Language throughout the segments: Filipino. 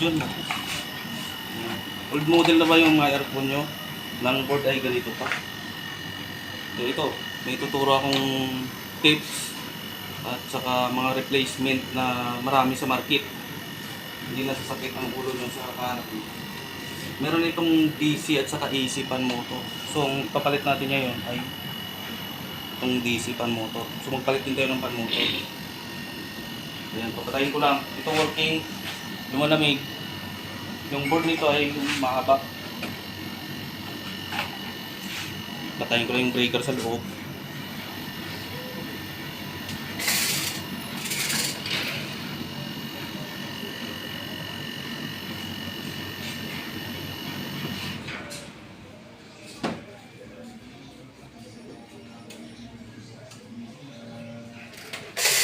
Diyan mo. Old model na ba yung mga aircon nyo? Ng board ay ganito pa. So ito, may tuturo akong tips at saka mga replacement na marami sa market. Hindi na sasakit ang ulo nyo sa kaharap. Meron itong DC at saka AC fan motor. So ang papalit natin ngayon ay itong DC fan motor. So magpalit din tayo ng fan motor. Ayan, papatayin ko lang. Ito working, lumalamig. Yung board nito ay mahaba. Patayin ko lang yung breaker sa loob.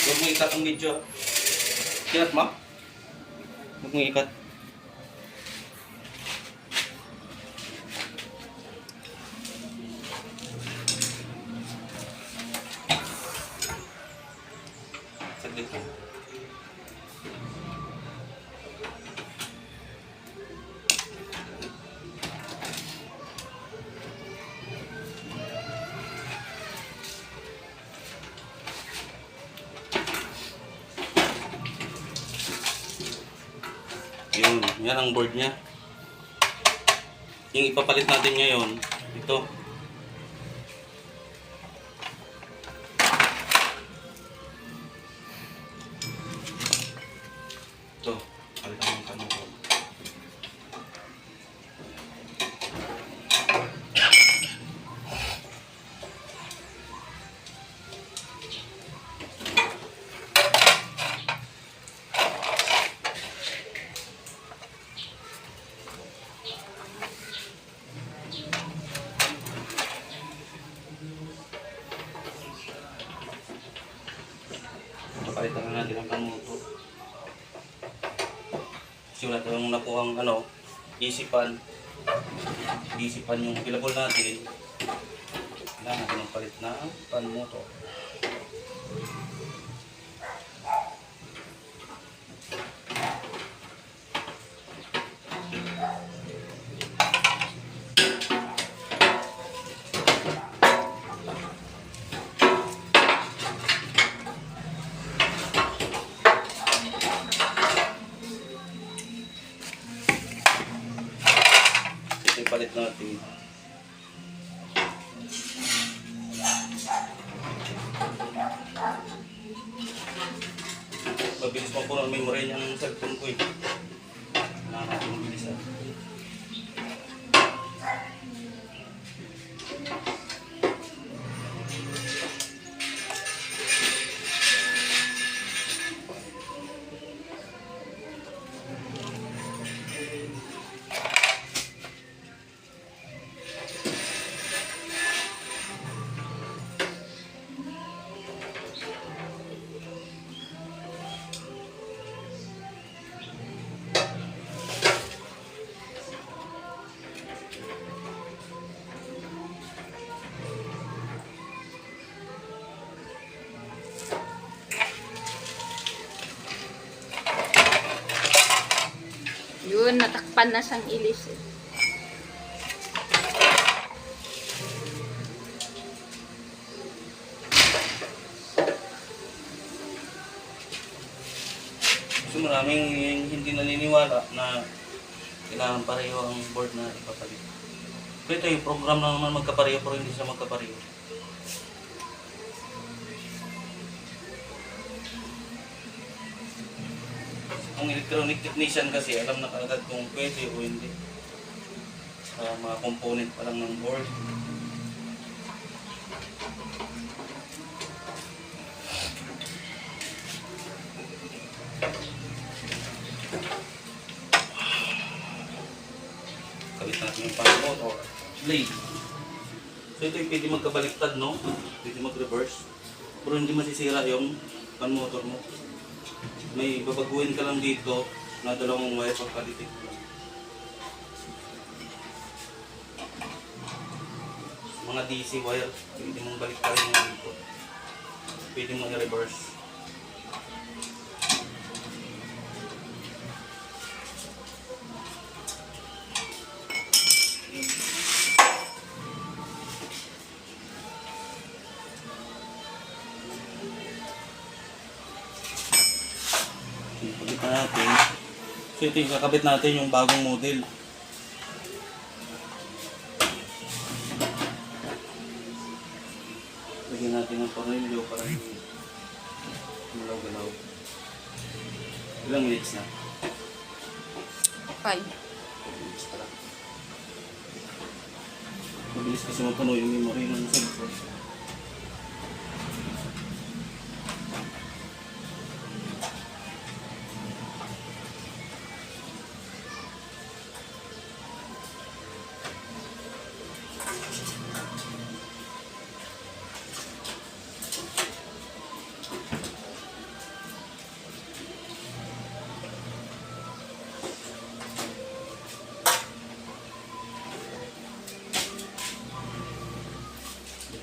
Huwag mo ikat ang video. Kinat mo? Huwag mo ikat. Saglit lang. Yan ang board niya. Yung ipapalit natin ngayon, ito. Ito, palitan ng kano ko. Palitan na natin ang panuto. Kasi wala tayong nakuhang DC fan yung available natin. Kailangan natin ng palit na panuto. Palit natin. Mabilis pa po ang memory ng cellphone ko eh. Kailangan natin mabilisan. Yun, natakpan na siyang ilis eh. So maraming hindi naniniwala na kailangan pareho ang board na ipapalit. Pero ito yung program na naman magkapareho pero hindi siya magkapareho. Ang electronic technician kasi alam na kaagad kung pwede o hindi. Sa mga component pa lang ng board. Kabit natin yung fan motor. Blade. So ito yung pwede magkabaliktad, no? Pwede mag-reverse. Pero hindi masisira yung fan motor mo. May babaguhin ka lang dito na dalawang wire pagkalitik. Mga DC wire, pwede mong balik pa rin yung dito. Pwede mong i-reverse. Ikabit na natin. So ito yung kakabit natin yung bagong model. Lagyan natin ng tornilyo para hindi galaw-galaw. Ilang minutes na? 5. Mabilis pala. Mabilis kasi mapuno yung memory ng cellphone.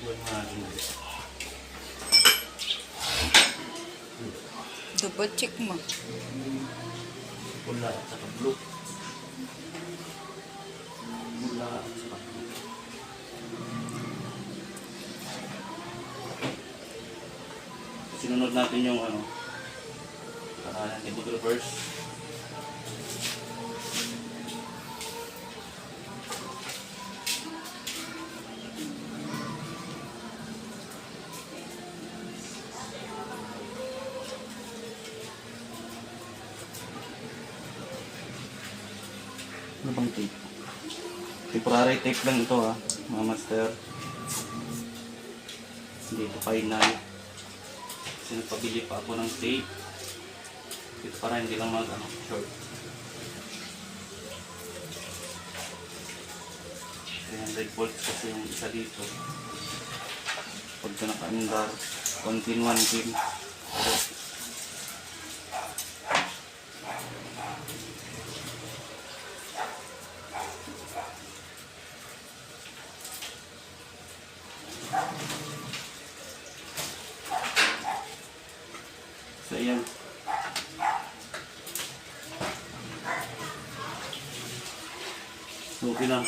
Lagyan natin ulit. Double check mo. Pula at saka blue. Pula at saka blue. Sinunod natin yung ano, para natin mag-reverse. Ano bang tape? Temporary tape lang ito ha, mga master. Hindi ito final. Kasi nagpabili pa ako ng tape. Ito para hindi lang short. 300 volts kasi yung isa dito. Pagka naka-andar, 1 pin 1 pin. So ayan. So okay na.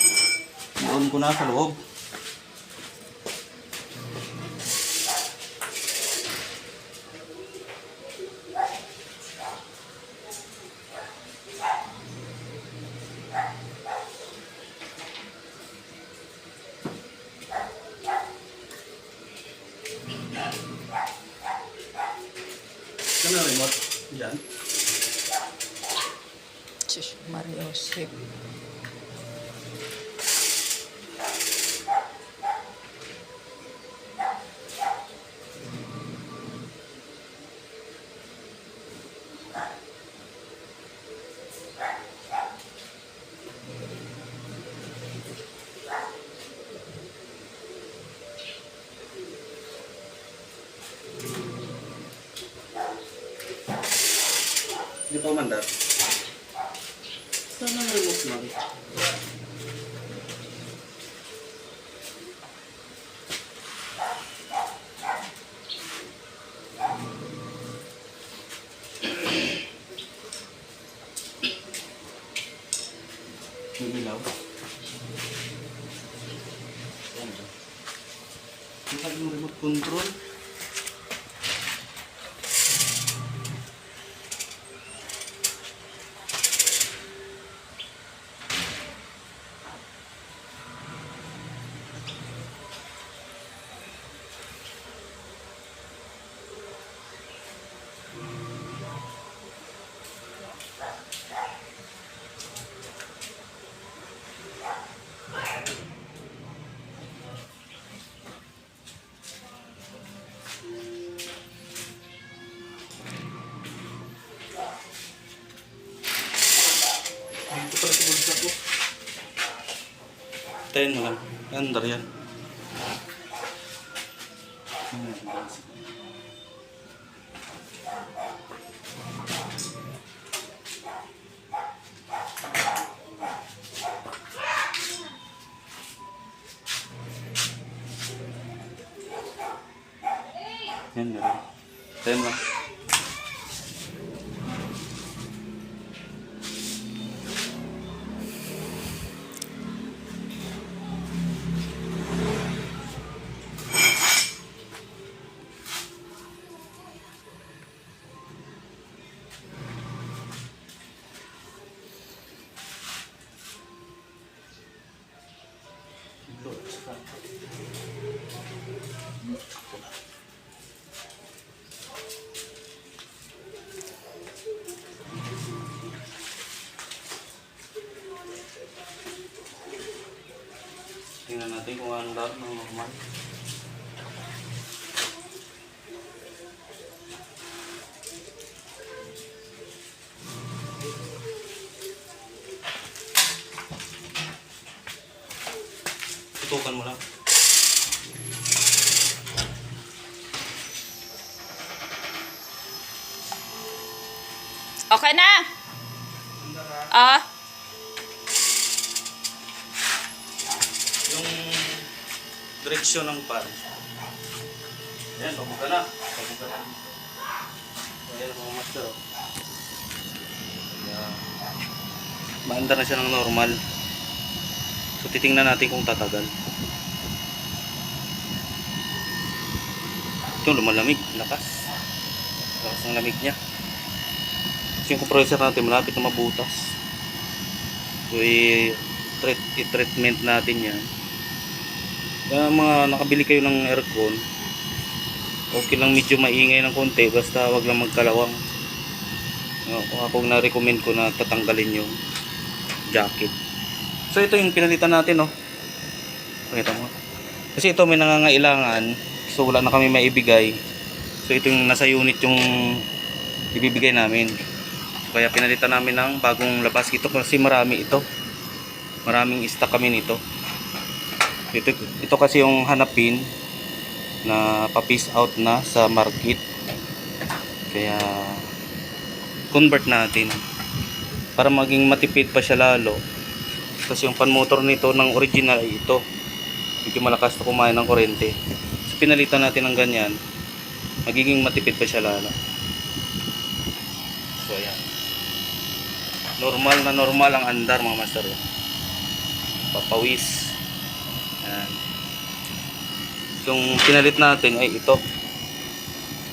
I-on ko na sa loob. Ito na remote. Yan. Sus, Mario Sip. Hindi pa umandar. Saan ang remote lang? Bibilaw. Ito yung remote control. Ito pala sa bulsa ko. 10 mo lang. Andar yan. Yan, gano'n. 10 lang. natin kung anong laro ng normal. Tutukan mo lang. Okay na? Ah, Yung direksyon ng pan. Ayan, pabuka na. Pabuka na. Ayan mga master. Ayan. Maandar na siya ng normal. So titingnan natin kung tatagal. Ito lumalamig, lakas. Lakas ng lamig niya. Kasi yung compressor natin malapit na mabutas. So i-treatment natin yan. Kaya mga nakabili kayo ng aircon, okay lang medyo maingay ng konti, basta wag lang magkalawang. Kung ako na-recommend ko na tatanggalin yung jacket. So ito yung pinalitan natin, no. Pakita mo. Kasi ito may nangangailangan, so wala na kami maibigay. So ito yung nasa unit yung ibibigay namin. Kaya pinalitan namin ng bagong labas ito kasi marami ito. Maraming stock kami nito. Ito kasi yung hanapin na pa-piece out na sa market. Kaya convert natin para maging matipid pa siya lalo. Kasi yung pan motor nito ng original ay ito. Medyo malakas na kumain ng kuryente. So pinalitan natin ng ganyan, magiging matipid pa siya lalo. So ayan. Normal na normal ang andar mga master. Papawis. Ayan. Yung pinalit natin ay ito.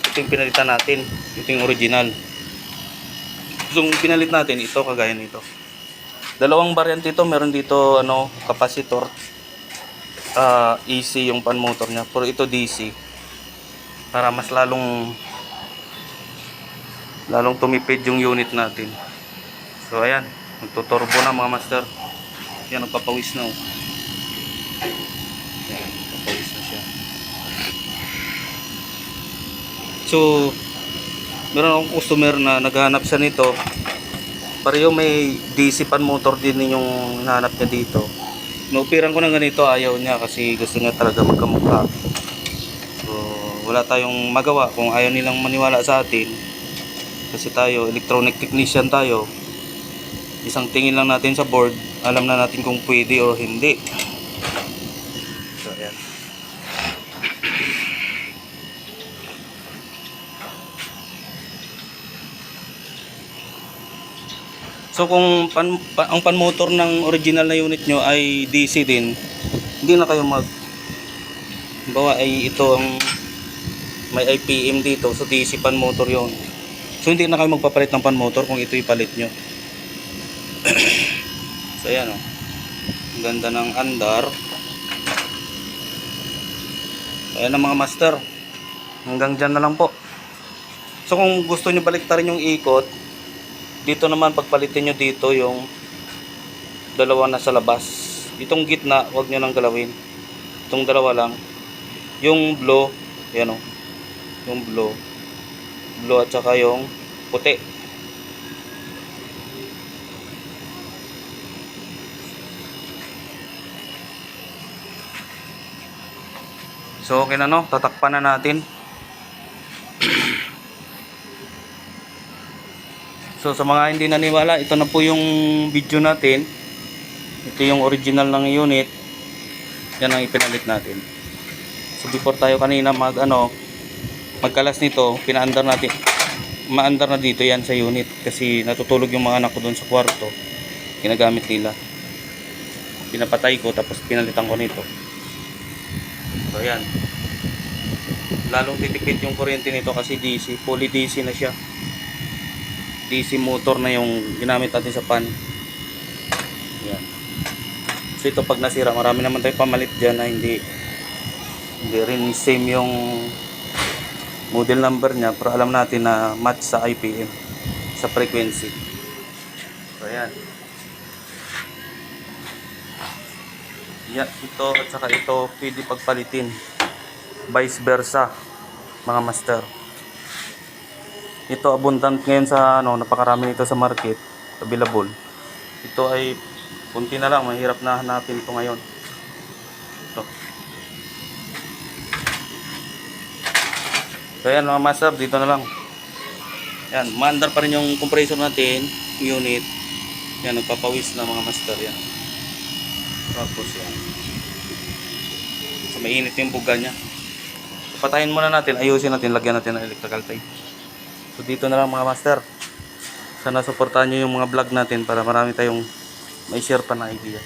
Ito yung pinalitan natin. Ito yung original. Yung pinalit natin ito kagaya nito. Dalawang variant ito. Meron dito capacitor. AC yung pan motor niya. Pero ito DC. Para mas lalong tumipid yung unit natin. So ayan, magtuturbo na mga master. Yan, nagpapawis na. Yan, nagpapawis na siya. So meron akong customer na naghahanap siya nito. Pareho may DC pan motor din yung hinahanap niya dito. Inupiran ko ng ganito, ayaw niya kasi gusto niya talaga magkamukha. So wala tayong magawa kung ayaw nilang maniwala sa atin. Kasi tayo, electronic technician tayo. Isang tingin lang natin sa board, alam na natin kung pwede o hindi. So ayan. So kung ang pan motor ng original na unit nyo ay DC din, hindi na kayo bawa ay ito ang may IPM dito, so DC pan motor yon. So hindi na kayo magpapalit ng pan motor kung ito ipalit nyo. So ayan, oh. Ang ganda ng andar. Ayan ang mga master. Hanggang dyan na lang po. So kung gusto nyo baliktarin yung ikot, dito naman pagpalitin nyo dito yung dalawa na sa labas. Itong gitna, huwag nyo nang galawin. Itong dalawa lang. Yung blue, ayan, oh. Yung blue at saka yung puti. So okay na, no, tatakpan na natin. So sa mga hindi naniwala, ito na po yung video natin. Ito yung original ng unit. Yan ang ipinalit natin. So before tayo kanina magkalas nito, pinaandar natin. Maandar na dito yan sa unit kasi natutulog yung mga anak ko doon sa kwarto. Ginagamit nila. Pinapatay ko tapos pinalitan ko nito. So ayan. Lalong titipid yung kuryente nito kasi DC, fully DC na siya. DC motor na yung ginamit natin sa pan. Ayan. So ito pag nasira, marami naman tayo pamalit dyan na hindi rin same yung model number niya, pero alam natin na match sa IPM, sa frequency. So ayan. ito at saka ito pwede pagpalitin. Vice versa, mga master. Ito abundant ngayon sa napakarami nito sa market, available. Ito ay kunti na lang, mahirap na hanapin ito ngayon. Ito. So yan mga master, dito na lang. Yan, maandar pa rin yung compressor natin, unit. Yan, nagpapawis na mga master yan. Tapos yan. So, mainit yung buga niya. So, patayin muna natin, ayusin natin, lagyan natin ng electrical tape. So dito na lang mga master. Sana suportahan nyo yung mga vlog natin para marami tayong may share pa na idea.